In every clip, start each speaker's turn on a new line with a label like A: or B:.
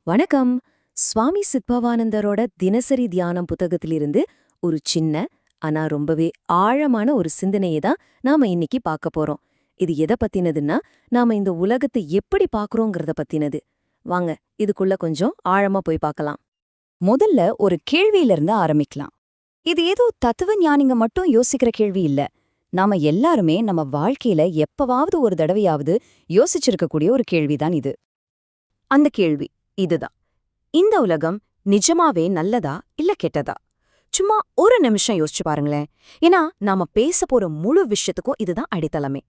A: வணக்கம். சுவாமி சித்பவானந்தரோட தினசரி தியானம் புத்தகத்திலிருந்து ஒரு சின்ன ஆனா ரொம்பவே ஆழமான ஒரு சிந்தனையை தான் நாம இன்னைக்கு பார்க்க போறோம். இது எதை பத்தினதுன்னா, நாம இந்த உலகத்தை எப்படி பார்க்கறோங்கிறத பத்தினது. வாங்க இதுக்குள்ள கொஞ்சம் ஆழமா போய் பார்க்கலாம்.
B: முதல்ல ஒரு கேள்வியிலிருந்து ஆரம்பிக்கலாம். இது ஏதோ தத்துவ ஞானிங்க மட்டும் யோசிக்கிற கேள்வி இல்ல. நாம எல்லாருமே நம்ம வாழ்க்கையில எப்பவாவது ஒரு தடவையாவது யோசிச்சிருக்கக்கூடிய ஒரு கேள்விதான் இது. அந்த கேள்வி இதுதான்: இந்த உலகம் நிஜமாவே நல்லதா இல்ல கெட்டதா? சும்மா ஒரு நிமிஷம் யோசிச்சு பாருங்களேன். ஏன்னா நாம பேச போற முழு விஷயத்துக்கும் இதுதான் அடித்தளமே.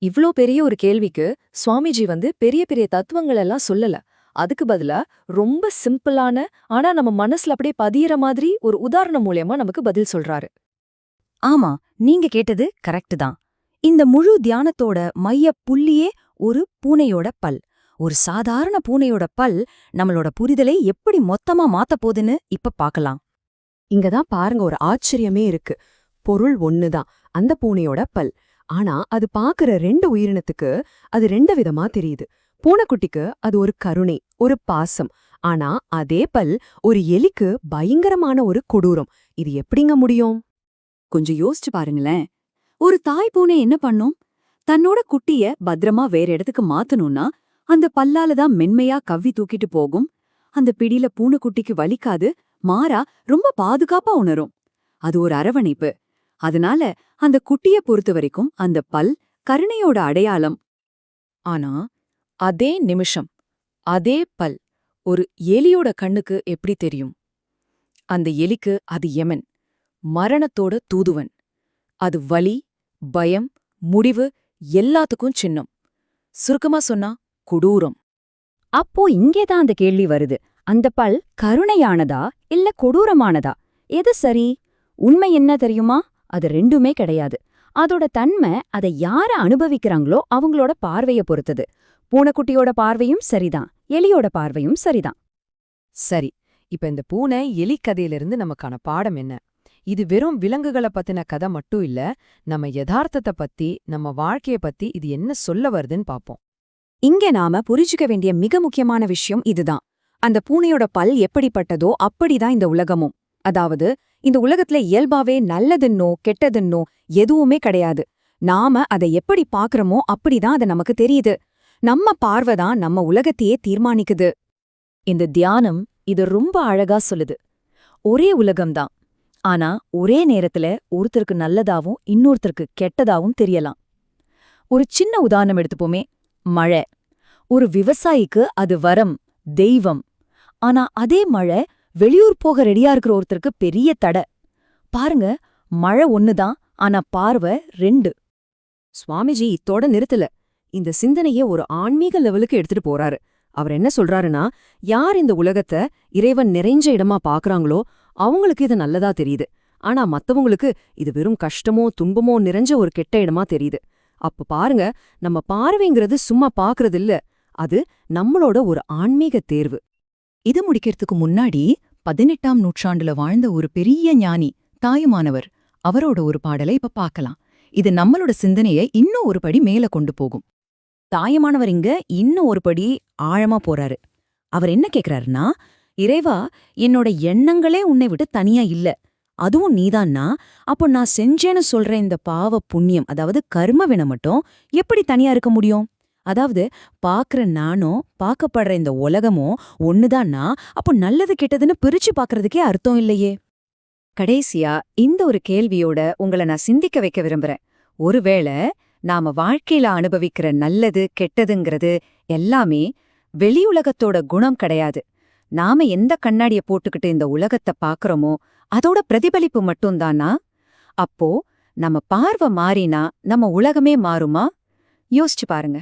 A: இவ்ளோ பெரிய ஒரு கேள்விக்கு சுவாமிஜி பெரிய பெரிய தத்துவங்கள் எல்லாம் சொல்லல. அதுக்கு பதிலா ரொம்ப சிம்பிளான, ஆனா நம்ம மனசுல அப்படியே பதியற மாதிரி ஒரு உதாரணம் மூலியமா நமக்கு பதில் சொல்றாரு.
B: ஆமா, நீங்க கேட்டது கரெக்ட் தான். இந்த முழு தியானத்தோட மைய புள்ளியே ஒரு பூனையோட பல். ஒரு சாதாரண பூனையோட பல் நம்மளோட புரிதலை எப்படி மொத்தமா மாத்தப் போகுதுன்னு இப்ப பார்க்கலாம்.
C: இங்கதான் பாருங்க, ஒரு ஆச்சரியமே இருக்கு. பொருள் ஒண்ணுதான், அந்த பூனையோட பல். ஆனா அது பாக்குற ரெண்டு உயிரினத்துக்கு அது ரெண்டு விதமா தெரியுது. பூனைக்குட்டிக்கு அது ஒரு கருணை, ஒரு பாசம். ஆனா அதே பல் ஒரு எலிக்கு பயங்கரமான ஒரு கொடூரம். இது எப்படிங்க முடியும்?
B: கொஞ்சம் யோசிச்சு பாருங்களேன். ஒரு தாய் பூனை என்ன பண்ணும்? தன்னோட குட்டிய பத்திரமா வேற இடத்துக்கு மாத்தணும்னா அந்த பல்லால தான் மென்மையா கவ்வி தூக்கிட்டு போகும். அந்த பிடியில பூனைக்குட்டிக்கு வலிக்காது, மாறா ரொம்ப பாதுகாப்பா உணரும். அது ஒரு அரவணைப்பு. அதனால அந்த குட்டிய பொறுத்த வரைக்கும் அந்த பல் கருணையோட அடையாளம்.
A: ஆனா அதே நிமிஷம் அதே பல் ஒரு எலியோட கண்ணுக்கு எப்படி தெரியும்? அந்த எலிக்கு அது யமன், மரணத்தோட தூதுவன். அது வலி, பயம், முடிவு எல்லாத்துக்கும் சின்னம். சுருக்கமா சொன்னா கொடூரம்.
B: அப்போ இங்கேதான் அந்த கேள்வி வருது. அந்த பல் கருணையானதா இல்ல கொடூரமானதா? எது சரி? உண்மை என்ன தெரியுமா? அது ரெண்டுமே கிடையாது. அதோட தன்மை அதை யார அனுபவிக்கிறாங்களோ அவங்களோட பார்வைய பொறுத்தது. பூனைக்குட்டியோட பார்வையும் சரிதான், எலியோட பார்வையும் சரிதான்.
C: சரி, இப்ப இந்த பூனை எலி கதையிலிருந்து நமக்கான பாடம் என்ன? இது வெறும் விலங்குகளை பத்தின கதை மட்டும் இல்ல, நம்ம யதார்த்தத்தை பத்தி, நம்ம வாழ்க்கைய பத்தி இது என்ன சொல்ல வருதுன்னு பாப்போம்.
B: இங்க நாம புரிஞ்சுக்க வேண்டிய மிக முக்கியமான விஷயம் இதுதான். அந்த பூனையோட பல் எப்படிப்பட்டதோ அப்படிதான் இந்த உலகமும். அதாவது இந்த உலகத்துல இயல்பாவே நல்லதுன்னோ கெட்டதுன்னோ எதுவுமே கிடையாது. நாம அதை எப்படி பாக்குறோமோ அப்படிதான் அது நமக்கு தெரியுது. நம்ம பார்வைதான் நம்ம உலகத்தையே தீர்மானிக்குது. இந்த தியானம் இது ரொம்ப அழகா சொல்லுது. ஒரே உலகம்தான், ஆனா ஒரே நேரத்துல ஒருத்தருக்கு நல்லதாவும் இன்னொருத்தருக்கு கெட்டதாவும் தெரியலாம். ஒரு சின்ன உதாரணம் எடுத்துப்போமே. மழை. ஒரு விவசாயிக்கு அது வரம், தெய்வம். ஆனா அதே மழை வெளியூர் போக ரெடியா இருக்கிற ஒருத்தருக்கு பெரிய தடை. பாருங்க, மழை ஒண்ணுதான், ஆனா பார்வை ரெண்டு.
C: சுவாமிஜி இத்தோட நிறுத்தல. இந்த சிந்தனையே ஒரு ஆன்மீக லெவலுக்கு எடுத்துட்டு போறாரு. அவர் என்ன சொல்றாருன்னா, யார் இந்த உலகத்தை இறைவன் நிறைஞ்ச இடமா பாக்குறாங்களோ அவங்களுக்கு இது நல்லதா தெரியுது. ஆனா மத்தவங்களுக்கு இது வெறும் கஷ்டமோ துன்பமோ நிறைஞ்ச ஒரு கெட்ட இடமா தெரியுது. அப்ப பாருங்க, நம்ம பார்வைங்கிறது சும்மா பாக்குறது இல்ல, அது நம்மளோட ஒரு ஆன்மீக தேர்வு.
D: இது முடிக்கிறதுக்கு முன்னாடி 18ஆம் நூற்றாண்டுல வாழ்ந்த ஒரு பெரிய ஞானி, தாயுமானவர், அவரோட ஒரு பாடலை இப்ப பார்க்கலாம். இது நம்மளோட சிந்தனையை இன்னும் ஒரு படி மேல கொண்டு போகும்.
B: தாயமானவர் இங்க இன்னும் ஒரு படி ஆழமா போறாரு. அவர் என்ன கேக்குறாருன்னா, இறைவா, என்னோட எண்ணங்களே உன்னை விட்டு தனியா இல்ல, அதுவும் நீதான்னா, அப்போ நான் செஞ்சேன்னு சொல்ற இந்த பாவ புண்ணியம், அதாவது கர்மவினை மட்டும் எப்படி தனியா இருக்க முடியும்? அதாவது பாக்குற நானும் பார்க்கப்படுற இந்த உலகமும் ஒண்ணுதான்னா, அப்போ நல்லது கெட்டதுன்னு பிரிச்சு பாக்குறதுக்கே அர்த்தம் இல்லையே. கடைசியா இந்த ஒரு கேள்வியோட உங்களை நான் சிந்திக்க வைக்க விரும்புறேன். ஒருவேளை நாம வாழ்க்கையில அனுபவிக்கிற நல்லது கெட்டதுங்கிறது எல்லாமே வெளியுலகத்தோட குணம் கிடையாது. நாம எந்த கண்ணாடிய போட்டுக்கிட்டு இந்த உலகத்தை பாக்குறோமோ அதோட பிரதிபலிப்பு மட்டும்தானா? அப்போ நம்ம பார்வை மாறினா நம்ம உலகமே மாறுமா? யோசிச்சு பாருங்க.